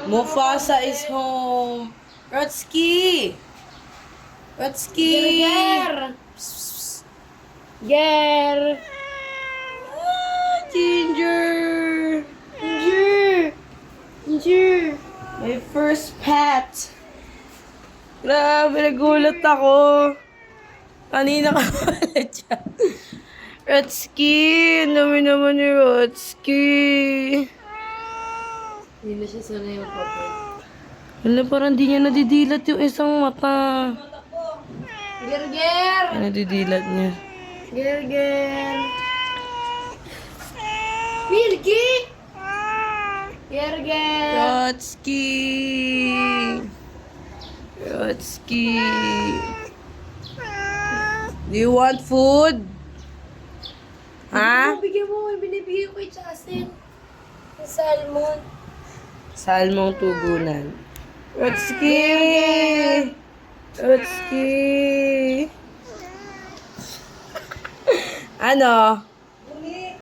Mufasa is home. Rotski! Rotski! Ger! Ger! Ginger! Ginger! Ginger! My first pet. Grabe, nagulat ako. Kanina ka pala dyan. Rotski! Ang dami naman ni Rotski. Hindi na siya sanay yung papel. Wala, parang di niya nadidilat yung isang mata. Ger! Ay, nadidilat niya. Ger! Milky! Ger! Rotski! Rotski! Do you want food? Ha? Bigyan mo, binibigyan ko kay Justin. Yung salmon. Salmong tugunan. Rotski! Rotski! Ano?